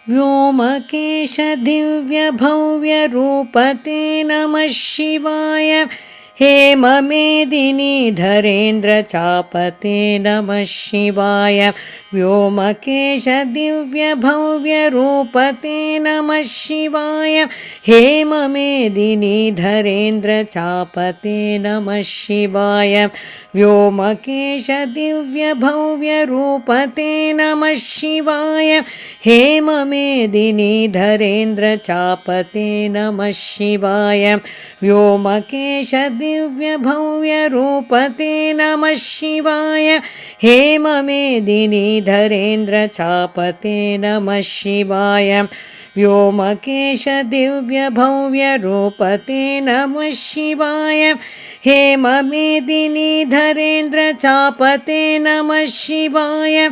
व्योमकेश दिव्यभव्यरूपते नमः शिवाय हेममेदिनी धरेन्द्रचापते नमः शिवाय व्योमकेश दिव्यभव्यरूपते नमः शिवाय हेममेदिनी धरेन्द्रचापते नमः शिवाय व्योमकेश दिव्यभव्यरूपते नमः शिवाय हेममेदिनी धरेन्द्रचापते नमः शिवाय व्योमकेश दिव्यभव्यरूपते नमः शिवाय हेममेदिनी धरेन्द्रचापते नमः शिवाय व्योमकेश दिव्यभव्यरूपते नमः शिवाय हेममेदिनी धरेन्द्रचापते नमः शिवाय